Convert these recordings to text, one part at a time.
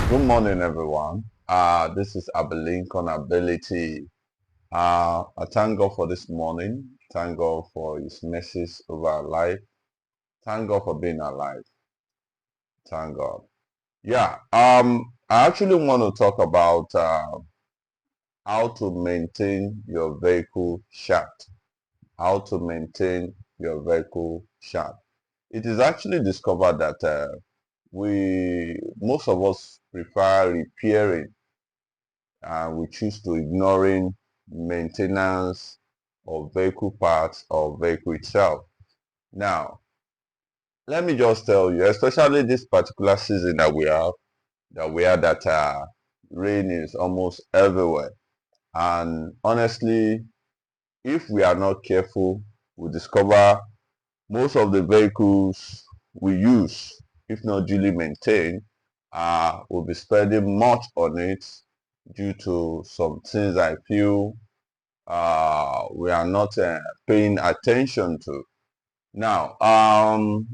Good morning, everyone. This is Lincoln Ability. I thank God for this morning. Thank God for His mercies over our life. Thank God for being alive. Thank God. Yeah. I actually want to talk about how to maintain your vehicle shaft. How to maintain your vehicle shaft. It is actually discovered that most of us prefer repairing, we choose to ignoring maintenance of vehicle parts or vehicle itself. Now, let me just tell you, especially this particular season that rain is almost everywhere. And honestly, if we are not careful, we discover most of the vehicles we use, if not duly maintained, will be spending much on it due to some things I feel we are not paying attention to. Now,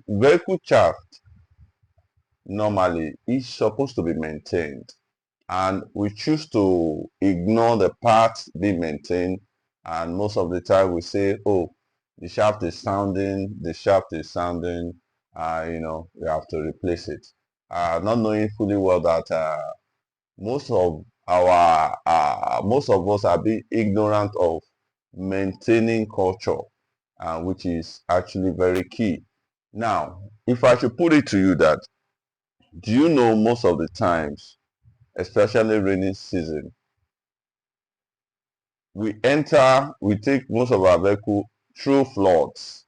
vehicle shaft normally is supposed to be maintained, and we choose to ignore the parts being maintained, and most of the time we say, oh, the shaft is sounding, we have to replace it. Not knowing fully well that most of us are being ignorant of maintaining culture, which is actually very key. Now, if I should put it to you that, do you know most of the times, especially rainy season, we take most of our vehicle through floods,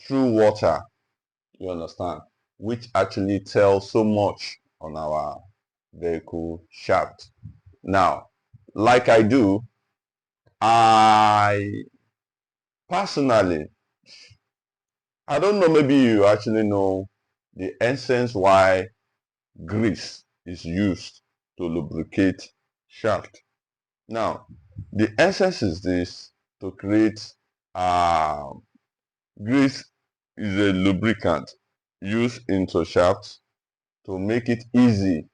through water, you understand, which actually tells so much on our vehicle shaft. Now, like I do, I personally, I don't know, maybe you actually know the essence why grease is used to lubricate shaft. Now, the essence is this: to create uh, grease is a lubricant used into shafts to make it easy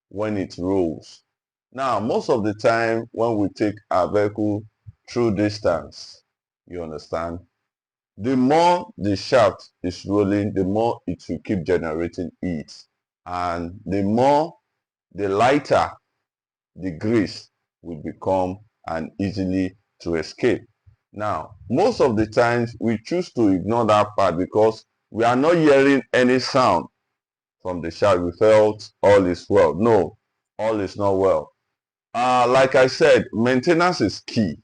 when it rolls. Now, most of the time when we take our vehicle through distance, you understand, the more the shaft is rolling, the more it will keep generating heat. And the lighter the grease will become and easily to escape. Now, most of the times we choose to ignore that part because we are not hearing any sound from the shaft. We felt all is well. No, all is not well. Like I said, maintenance is key.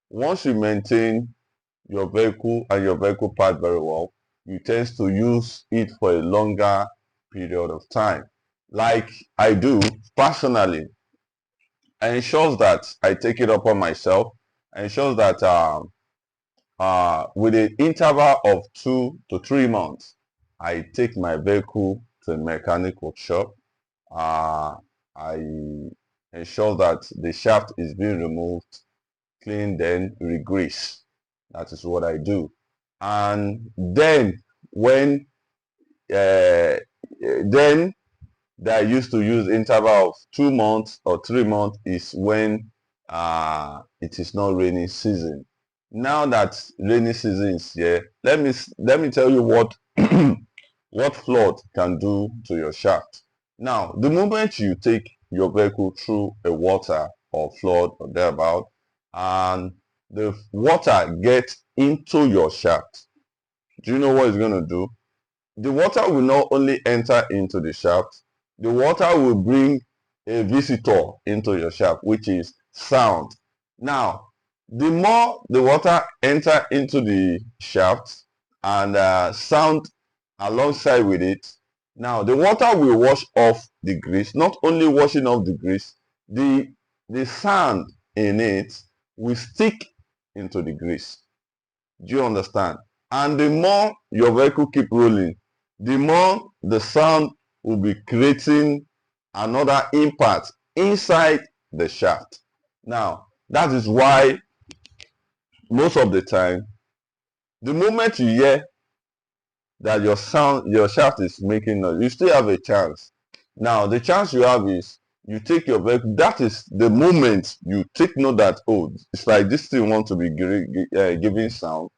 Once you maintain your vehicle and your vehicle part very well, you tend to use it for a longer period of time. Like I do personally, ensures that I take it upon myself, ensures that with an interval of 2 to 3 months, I take my vehicle to a mechanic workshop. I ensure that the shaft is being removed, clean, then regrease. That is what I do. And then when then that I used to use interval of 2 months or 3 months is when it is not rainy season. Now that rainy season is here, let me tell you what what flood can do to your shaft. Now, the moment you take your vehicle through a water or flood or thereabout, and the water gets into your shaft, do you know what it's going to do? The water will not only enter into the shaft, the water will bring a visitor into your shaft, which is sound. Now, the more the water enter into the shaft and sound alongside with it, now the water will wash off the grease. Not only washing off the grease, the the sand in it will stick into the grease. Do you understand? And the more your vehicle keep rolling, the more the sound will be creating another impact inside the shaft. Now, that is why most of the time, the moment you hear that your shaft is making noise, you still have a chance. Now, the chance you have is you take your vehicle. That is the moment you take note that, oh, it's like this thing wants to be giving sound.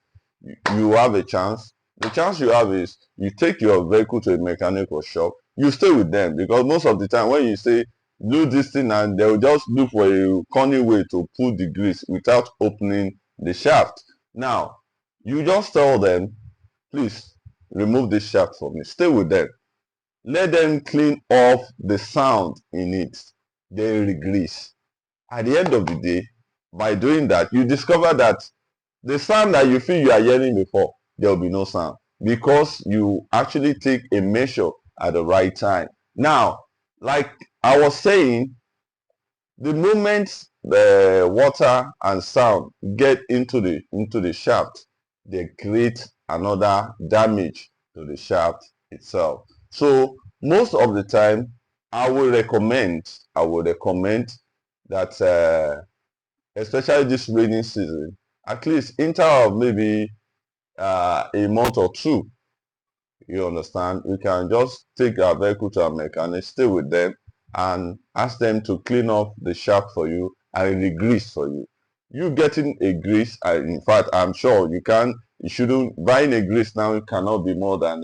You have a chance. The chance you have is you take your vehicle to a mechanical shop. You stay with them because most of the time when you say do this thing and they'll just look for a corny way to pull the grease without opening the shaft. Now, you just tell them, please remove this shaft for me. Stay with them. Let them clean off the sound in it. Then re-grease. At the end of the day, by doing that, you discover that the sound that you feel you are hearing before, there will be no sound because you actually take a measure at the right time. Now, like I was saying, the moment the water and sound get into the shaft, they create another damage to the shaft itself. So most of the time, I would recommend that especially this rainy season, at least interval of maybe a month or two. You understand? We can just take our vehicle to a mechanic, stay with them, and ask them to clean off the shaft for you and re-grease for you. You getting a grease, in fact, I'm sure you shouldn't, buying a grease now it cannot be more than,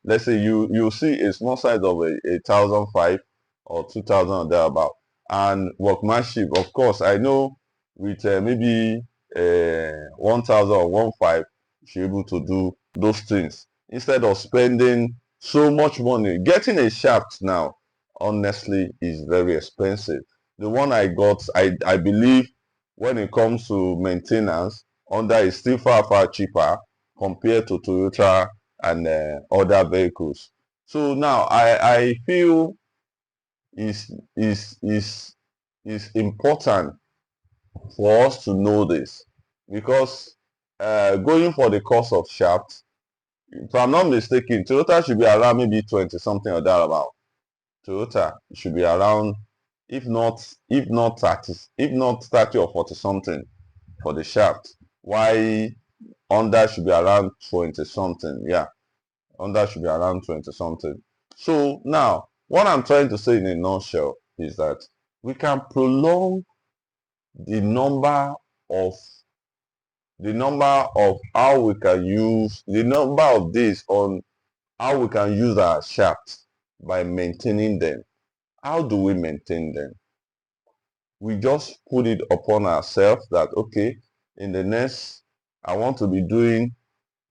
let's say you see a small size of a 1,005 or 2,000 or thereabout. And workmanship, of course, I know with maybe 1,000 or 1,500, you should be able to do those things instead of spending so much money. Getting a shaft now, honestly, is very expensive. The one I got, I believe when it comes to maintenance, Honda is still far, far cheaper compared to Toyota and other vehicles. So now I feel is is is is important for us to know this because going for the cost of shaft, if I'm not mistaken, Toyota should be around maybe 20 something or thereabout. Toyota should be around, if not 30, if not 30 or 40 something for the shaft. Why Honda should be around 20 something. Yeah, Honda should be around 20 something. So now, what I'm trying to say in a nutshell is that we can prolong the number of how we can use the number of days on how we can use our shafts by maintaining them. How do we maintain them? We just put it upon ourselves that, okay, in the next, I want to be doing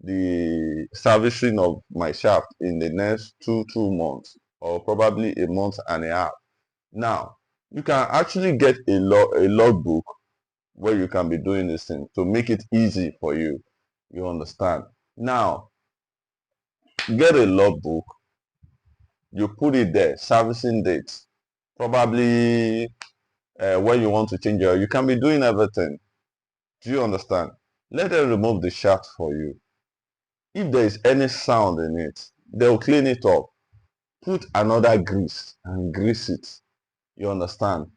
the servicing of my shaft in the next two months or probably a month and a half. Now, you can actually get a logbook where you can be doing this thing to make it easy for you. You understand? Now, get a logbook, you put it there, servicing dates, probably when you want to change your, you can be doing everything. Do you understand? Let them remove the shaft for you. If there is any sound in it, they'll clean it up. Put another grease and grease it. You understand?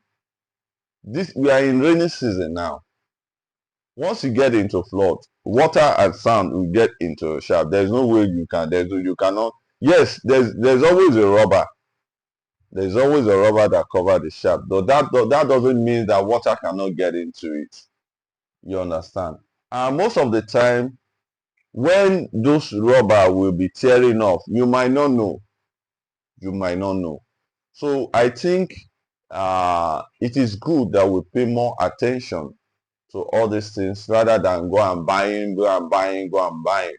This we are in rainy season now. Once you get into flood, water and sound will get into a shaft. There's no way you can. You cannot. Yes, there's always a rubber. There's always a rubber that covers the shaft. But that doesn't mean that water cannot get into it. You understand? And most of the time, when those rubber will be tearing off, you might not know. You might not know. So I think it is good that we pay more attention to all these things rather than go and buying, go and buying, go and buying.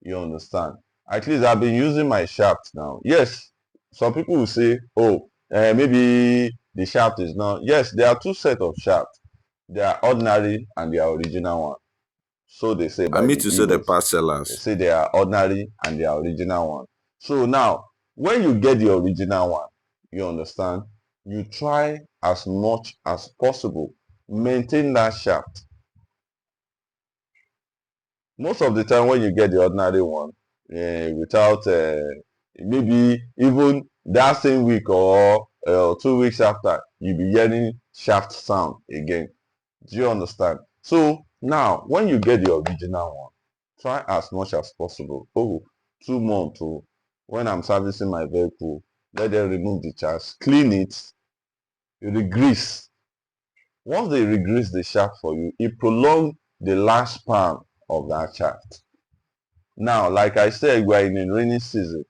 You understand? At least I've been using my shaft now. Yes, some people will say, oh, maybe the shaft is not. Yes, there are two sets of shafts. They are ordinary and they are original one. So they say I by mean the to say the Igbos. past They sellers. say they are ordinary and they are original one. So now, when you get the original one, you understand, you try as much as possible, maintain that shaft. Most of the time when you get the ordinary one, without maybe even that same week or 2 weeks after, you'll be hearing shaft sound again. Do you understand? So now, when you get the original one, try as much as possible. Oh, 2 months. Oh, when I'm servicing my vehicle, let them remove the chaff, clean it, re-grease. Once they re-grease the shaft for you, it prolongs the lifespan of that shaft. Now, like I said, we are in a rainy season.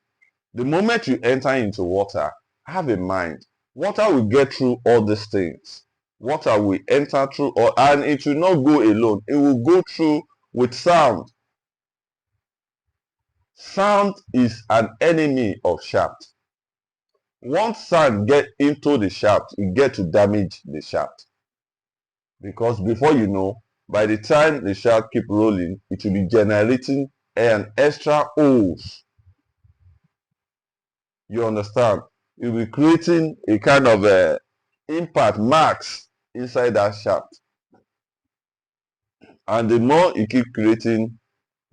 The moment you enter into water, have in mind, water will get through all these things. Water will enter through, and it will not go alone. It will go through with sound. Sound is an enemy of shaft. Once sound get into the shaft, it get to damage the shaft. Because before you know, by the time the shaft keep rolling, it will be generating an extra hose. You understand? It will be creating a kind of impact marks inside that shaft. And the more you keep creating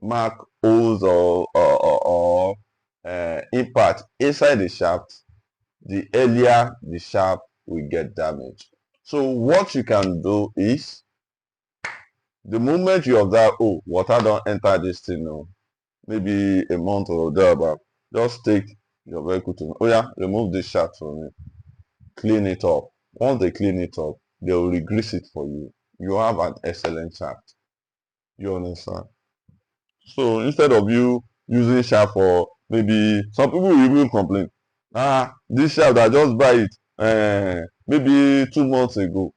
mark holes or impact inside the shaft, the earlier the shaft will get damaged. So what you can do is, the moment you observe, oh, water don't enter this thing, no, maybe a month or thereabout, just take your vehicle to, oh yeah, remove this shaft from it, clean it up. Once they clean it up, they will re-grease it for you. You have an excellent shaft. You understand? So instead of you using shaft for, maybe some people will even complain, this shaft I just buy it maybe 2 months ago.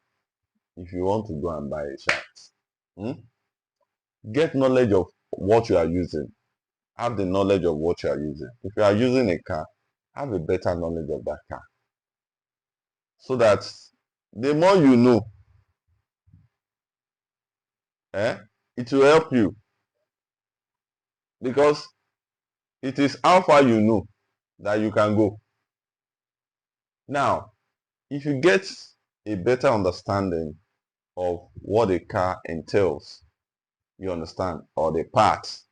If you want to go and buy a shaft, get knowledge of what you are using. Have the knowledge of what you are using. If you are using a car, have a better knowledge of that car. So that the more you know, it will help you. Because it is how far you know that you can go. Now, if you get a better understanding of what a car entails, you understand, or the parts,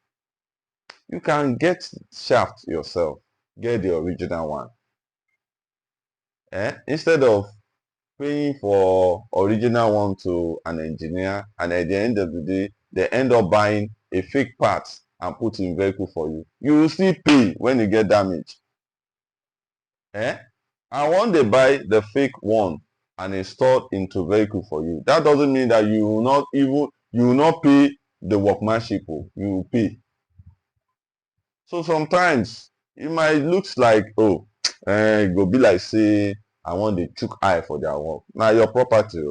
you can get shaft yourself. Get the original one. Instead of paying for original one to an engineer, and at the end of the day, they end up buying a fake part and put in vehicle for you. You will still pay when you get damaged. And when they buy the fake one and install into vehicle for you, that doesn't mean that you will not pay the workmanship. You will pay. So sometimes it might looks like, oh, it go be like say I want the chook eye for their work. Now your property,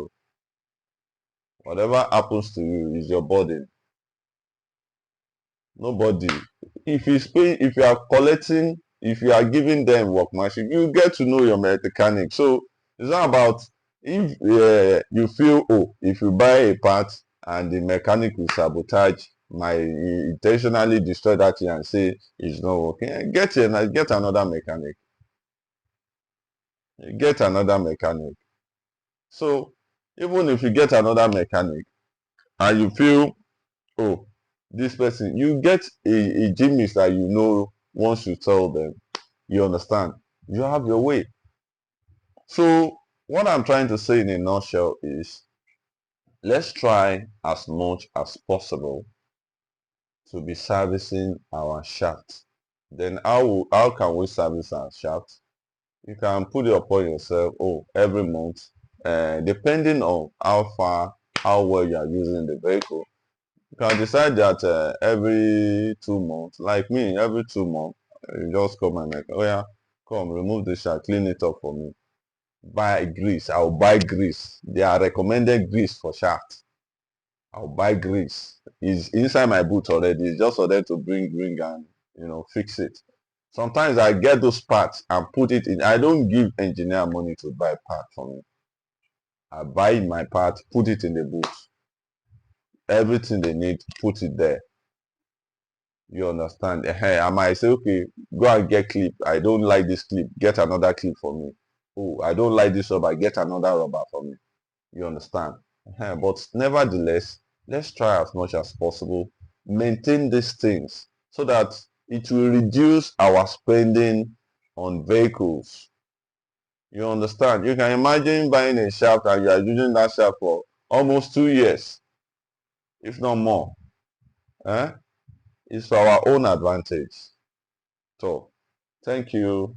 whatever happens to you is your burden. Nobody. If you are collecting, if you are giving them workmanship, you get to know your mechanic. So it's not about, if you feel, oh, if you buy a part and the mechanic will sabotage, intentionally destroy that thing and say it's not working, get another mechanic. Get another mechanic. So even if you get another mechanic and you feel, oh, this person, you get a gymnast that you know, once you tell them, you understand, you have your way. So what I'm trying to say in a nutshell is, let's try as much as possible to be servicing our shaft. Then how can we service our shaft? You can put it upon yourself, oh, every month, depending on how well you are using the vehicle. You can decide that every 2 months, like me, every 2 months, you just come and make, oh yeah, come remove the shaft, clean it up for me. Buy grease. I'll buy grease. They are recommended grease for shaft. I'll buy grease. It's inside my boot already. It's just for them to bring and fix it. Sometimes I get those parts and put it in. I don't give engineer money to buy part for me. I buy my part, put it in the boot. Everything they need, put it there. You understand? I might say, okay, go and get clip. I don't like this clip. Get another clip for me. Oh, I don't like this rubber. Get another rubber for me. You understand? But nevertheless, let's try as much as possible, maintain these things so that it will reduce our spending on vehicles. You understand? You can imagine buying a shaft and you are using that shaft for almost 2 years, if not more. It's for our own advantage. So, thank you.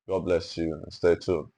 God bless you and stay tuned.